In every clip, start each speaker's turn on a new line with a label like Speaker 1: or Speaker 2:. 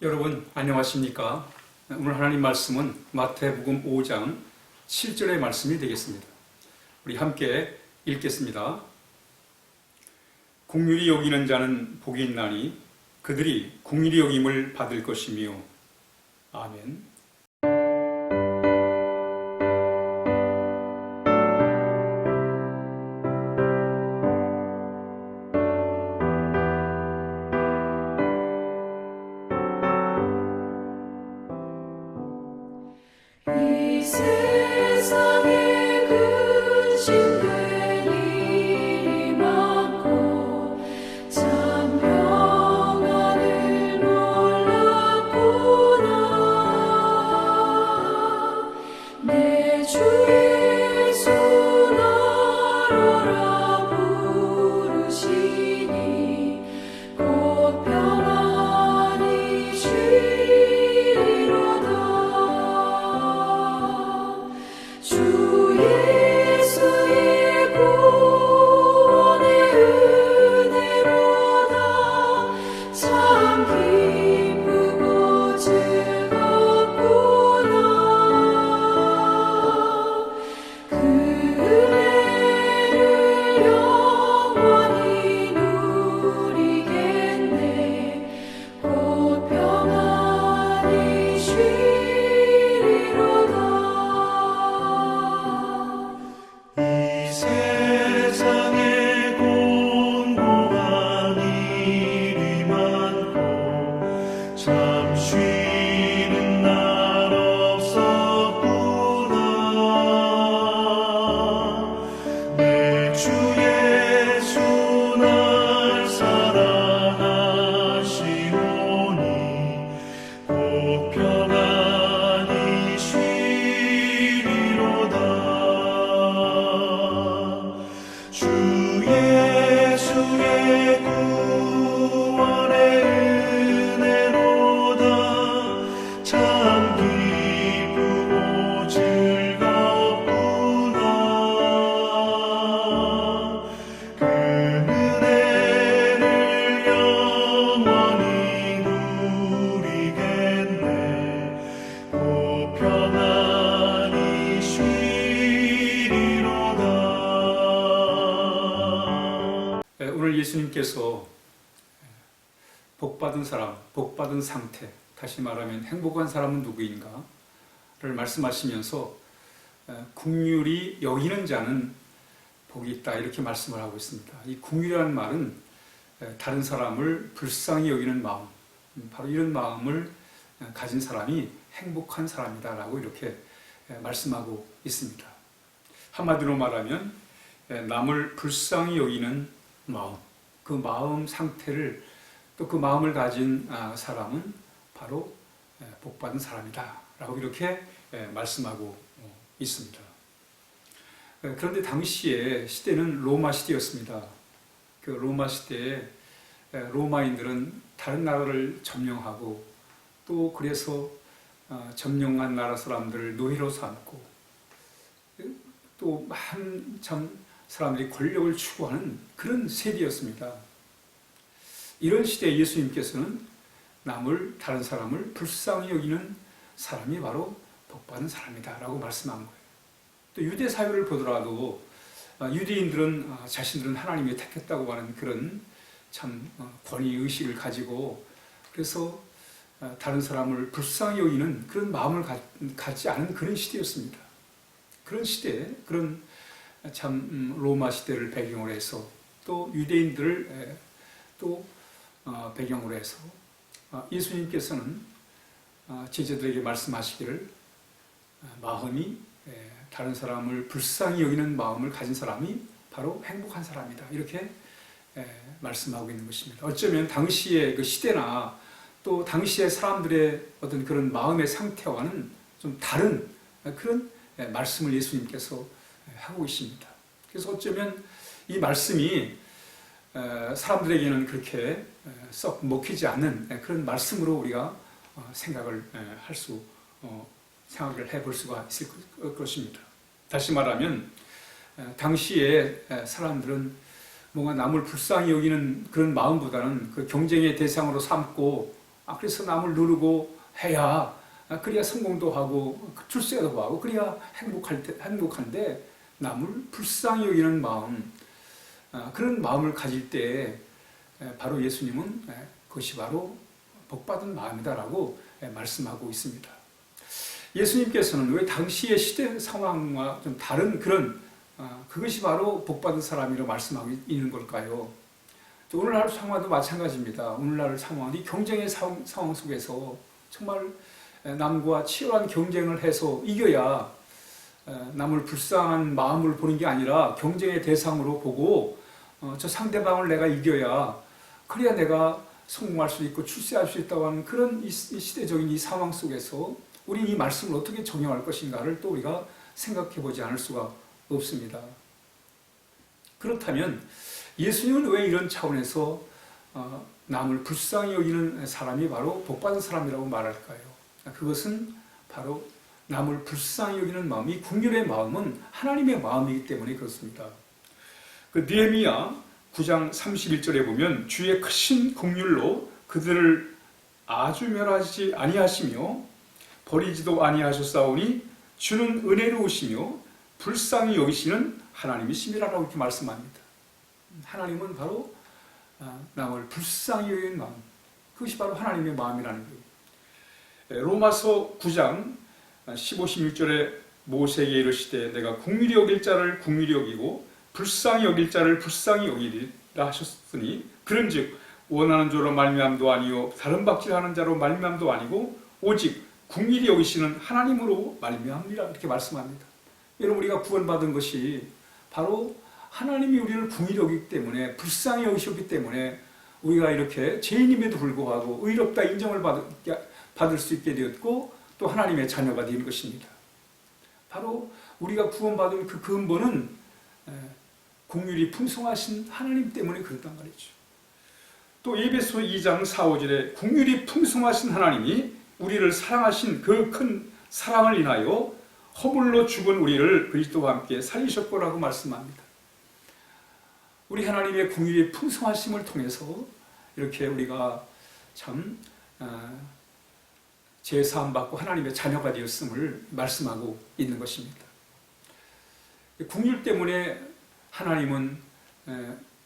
Speaker 1: 여러분 안녕하십니까? 오늘 하나님 말씀은 마태복음 5장 7절의 말씀이 되겠습니다. 우리 함께 읽겠습니다. 긍휼히 여기는 자는 복이 있나니 그들이 긍휼히 여김을 받을 것이며. 아멘.
Speaker 2: 이 세상에 근심된 일이 많고 참 평안을 몰랐구나. 내 주 예수 나라라 부르시니 곧 평안히 쉬리로다. 주 예수의 구원의 은혜로다. 참 기쁘고 즐겁구나. 그 은혜를 영원히 누리겠네. 곧 평안히 쉬리로다.
Speaker 3: 이 세상에 공고한 일이 많고 참 쉬는 날 없었구나. 내 주 예수 날 사랑하시오니 곧 평안히 쉬리로다. 주 예수의 구원의 은혜로다. 참 기쁘고 즐겁구나. 그 은혜를 영원히 누리겠네. 곧 평안히 쉬리로다.
Speaker 1: 오늘 예수님께서 복받은 사람, 복받은 상태, 다시 말하면 행복한 사람은 누구인가를 말씀하시면서 긍휼히 여기는 자는 복이 있다, 이렇게 말씀을 하고 있습니다. 이 긍휼이라는 말은 다른 사람을 불쌍히 여기는 마음, 바로 이런 마음을 가진 사람이 행복한 사람이다라고 이렇게 말씀하고 있습니다. 한마디로 말하면 남을 불쌍히 여기는 마음, 그 마음 상태를, 또 그 마음을 가진 사람은 바로 복받은 사람이다 라고 이렇게 말씀하고 있습니다. 그런데 당시의 시대는 로마 시대였습니다. 그 로마 시대에 로마인들은 다른 나라를 점령하고, 또 그래서 점령한 나라 사람들을 노예로 삼고, 또 한참 사람들이 권력을 추구하는 그런 세대였습니다. 이런 시대에 예수님께서는 다른 사람을 불쌍히 여기는 사람이 바로 복받은 사람이다 라고 말씀한 거예요. 또 유대 사회를 보더라도 유대인들은 자신들은 하나님이 택했다고 하는 그런 참 권위의식을 가지고, 그래서 다른 사람을 불쌍히 여기는 그런 마음을 갖지 않은 그런 시대였습니다. 그런 시대에, 그런 참 로마 시대를 배경으로 해서, 또 유대인들을 또 배경으로 해서 예수님께서는 제자들에게 말씀하시기를 마음이 다른 사람을 불쌍히 여기는 마음을 가진 사람이 바로 행복한 사람이다, 이렇게 말씀하고 있는 것입니다. 어쩌면 당시의 그 시대나 또 당시의 사람들의 어떤 그런 마음의 상태와는 좀 다른 그런 말씀을 예수님께서 하고 계십니다. 그래서 어쩌면 이 말씀이 사람들에게는 그렇게 썩 먹히지 않는 그런 말씀으로 우리가 생각을 해볼 수가 있을 것입니다. 다시 말하면 당시에 사람들은 뭔가 남을 불쌍히 여기는 그런 마음보다는 그 경쟁의 대상으로 삼고 그래서 남을 누르고 해야 그래야 성공도 하고 출세도 하고 그래야 행복한데 남을 불쌍히 여기는 마음, 그런 마음을 가질 때 바로 예수님은 그것이 바로 복받은 마음이다라고 말씀하고 있습니다. 예수님께서는 왜 당시의 시대 상황과 좀 다른 그런 그것이 바로 복받은 사람이라고 말씀하고 있는 걸까요? 오늘날 상황도 마찬가지입니다. 오늘날 상황이 경쟁의 상황 속에서 정말 남과 치열한 경쟁을 해서 이겨야 남을 불쌍한 마음을 보는 게 아니라 경쟁의 대상으로 보고 저 상대방을 내가 이겨야 그래야 내가 성공할 수 있고 출세할 수 있다고 하는 그런 이 시대적인 이 상황 속에서 우리는 이 말씀을 어떻게 적용할 것인가를 또 우리가 생각해 보지 않을 수가 없습니다. 그렇다면 예수님은 왜 이런 차원에서 남을 불쌍히 여기는 사람이 바로 복받은 사람이라고 말할까요? 그것은 바로 남을 불쌍히 여기는 마음, 이 긍휼의 마음은 하나님의 마음이기 때문에 그렇습니다. 그 느헤미야 9장 31절에 보면 주의 크신 긍휼로 그들을 아주 멸하지 아니하시며 버리지도 아니하셨사오니 주는 은혜로우시며 불쌍히 여기시는 하나님이심이라고 이렇게 말씀합니다. 하나님은 바로 남을 불쌍히 여기는 마음, 그것이 바로 하나님의 마음이라는 거예요. 로마서 9장 15, 16절에 모세에게 이르시되 내가 긍휼히 여길 자를 긍휼히 여기고 불쌍히 여길 자를 불쌍히 여기리라 하셨으니 그런즉 원하는 자로 말미암도 아니요 다른 박질하는 자로 말미암도 아니고 오직 긍휼히 여기시는 하나님으로 말미암니라 이렇게 말씀합니다. 여러분 우리가 구원받은 것이 바로 하나님이 우리를 긍휼히 여기기 때문에 불쌍히 여기셨기 때문에 우리가 이렇게 죄인임에도 불구하고 의롭다 인정을 받을 수 있게 되었고 또 하나님의 자녀가 된 것입니다. 바로 우리가 구원받은 그 근본은 긍휼이 풍성하신 하나님 때문에 그렇단 말이죠. 또 에베소 2장 4, 5절에 긍휼이 풍성하신 하나님이 우리를 사랑하신 그 큰 사랑을 인하여 허물로 죽은 우리를 그리스도와 함께 살리셨고라고 말씀합니다. 우리 하나님의 긍휼이 풍성하심을 통해서 이렇게 우리가 참 제사함 받고 하나님의 자녀가 되었음을 말씀하고 있는 것입니다. 긍휼 때문에 하나님은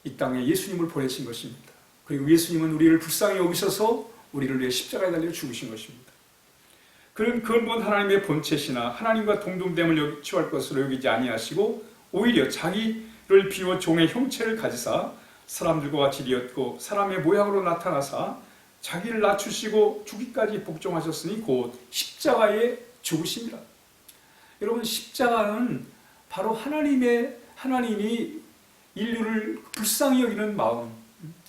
Speaker 1: 이 땅에 예수님을 보내신 것입니다. 그리고 예수님은 우리를 불쌍히 여기셔서 우리를 위해 십자가에 달려 죽으신 것입니다. 그런 근본 하나님의 본체시나 하나님과 동등됨을 취할 것으로 여기지 아니하시고 오히려 자기를 비워 종의 형체를 가지사 사람들과 같이 되었고 사람의 모양으로 나타나사 자기를 낮추시고 죽기까지 복종하셨으니 곧 십자가에 죽으십니다. 여러분 십자가는 바로 하나님이 인류를 불쌍히 여기는 마음,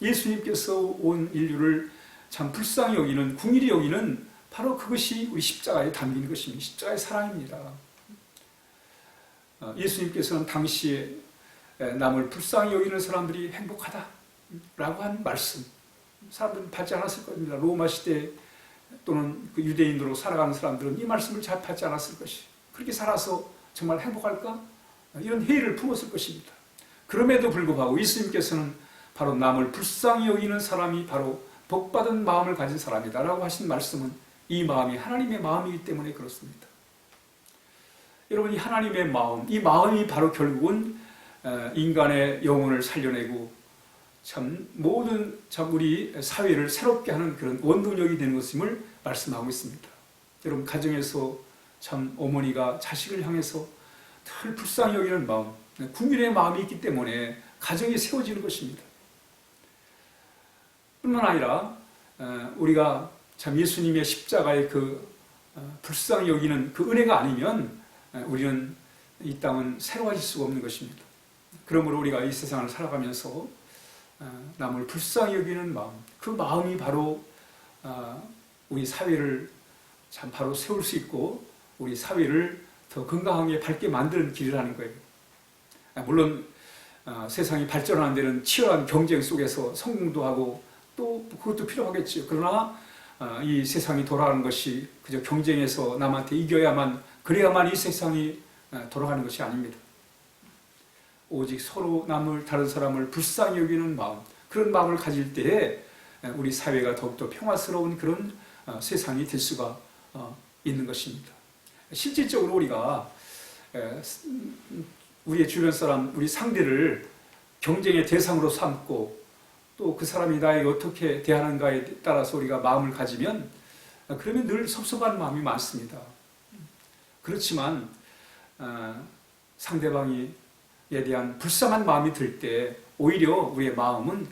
Speaker 1: 예수님께서 온 인류를 참 불쌍히 여기는, 긍휼히 여기는 바로 그것이 우리 십자가에 담긴 것입니다. 십자가의 사랑입니다. 예수님께서는 당시에 남을 불쌍히 여기는 사람들이 행복하다라고 한 말씀, 사람들은 받지 않았을 겁니다. 로마 시대 또는 그 유대인으로 살아가는 사람들은 이 말씀을 잘 받지 않았을 것이, 그렇게 살아서 정말 행복할까? 이런 회의를 품었을 것입니다. 그럼에도 불구하고 예수님께서는 바로 남을 불쌍히 여기는 사람이 바로 복받은 마음을 가진 사람이다라고 하신 말씀은 이 마음이 하나님의 마음이기 때문에 그렇습니다. 여러분 이 하나님의 마음, 이 마음이 바로 결국은 인간의 영혼을 살려내고 참 모든 우리 사회를 새롭게 하는 그런 원동력이 되는 것임을 말씀하고 있습니다. 여러분 가정에서 참 어머니가 자식을 향해서 늘 불쌍히 여기는 마음, 긍휼의 마음이 있기 때문에 가정이 세워지는 것입니다. 뿐만 아니라 우리가 참 예수님의 십자가의 그 불쌍히 여기는 그 은혜가 아니면 우리는 이 땅은 새로워질 수가 없는 것입니다. 그러므로 우리가 이 세상을 살아가면서 남을 불쌍히 여기는 마음, 그 마음이 바로 우리 사회를 참 바로 세울 수 있고 우리 사회를 더 건강하게 밝게 만드는 길이라는 거예요. 물론 세상이 발전하는 데는 치열한 경쟁 속에서 성공도 하고 또 그것도 필요하겠죠. 그러나 이 세상이 돌아가는 것이 그저 경쟁에서 남한테 이겨야만, 그래야만 이 세상이 돌아가는 것이 아닙니다. 오직 서로 다른 사람을 불쌍히 여기는 마음, 그런 마음을 가질 때에 우리 사회가 더욱더 평화스러운 그런 세상이 될 수가 있는 것입니다. 실질적으로 우리가 우리의 주변 사람, 우리 상대를 경쟁의 대상으로 삼고 또 그 사람이 나에게 어떻게 대하는가에 따라서 우리가 마음을 가지면 그러면 늘 섭섭한 마음이 많습니다. 그렇지만 상대방에 대한 불쌍한 마음이 들 때 오히려 우리의 마음은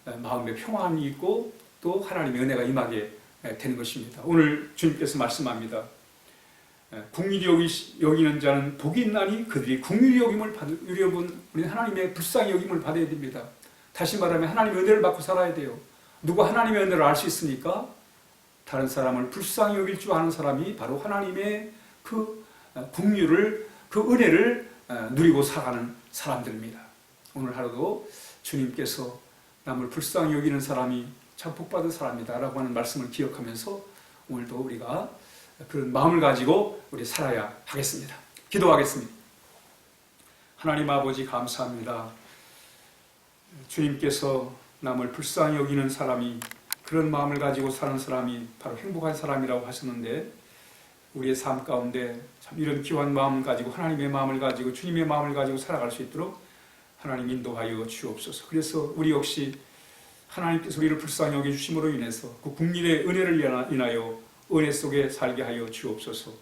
Speaker 1: 마음의 평안이 있고 또 하나님의 은혜가 임하게 되는 것입니다. 오늘 주님께서 말씀합니다. 긍휼히 여기는 자는 복이 있나니 그들이 긍휼히 여김을 받을. 여러분, 우리는 하나님의 불쌍히 여김을 받아야 됩니다. 다시 말하면 하나님의 은혜를 받고 살아야 돼요. 누가 하나님의 은혜를 알 수 있습니까? 다른 사람을 불쌍히 여길 줄 아는 사람이 바로 하나님의 그 긍휼을, 그 은혜를 누리고 살아가는 사람들입니다. 오늘 하루도 주님께서 남을 불쌍히 여기는 사람이 참 복받은 사람이다 라고 하는 말씀을 기억하면서 오늘도 우리가 그런 마음을 가지고 우리 살아야 하겠습니다. 기도하겠습니다. 하나님 아버지 감사합니다. 주님께서 남을 불쌍히 여기는 사람이, 그런 마음을 가지고 사는 사람이 바로 행복한 사람이라고 하셨는데 우리의 삶 가운데 참 이런 귀한 마음을 가지고, 하나님의 마음을 가지고, 주님의 마음을 가지고 살아갈 수 있도록 하나님 인도하여 주옵소서. 그래서 우리 역시 하나님께서 우리를 불쌍히 여겨주심으로 인해서 그 국민의 은혜를 인하여 은혜 속에 살게 하여 주옵소서.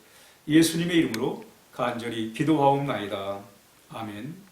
Speaker 1: 예수님의 이름으로 간절히 기도하옵나이다. 아멘.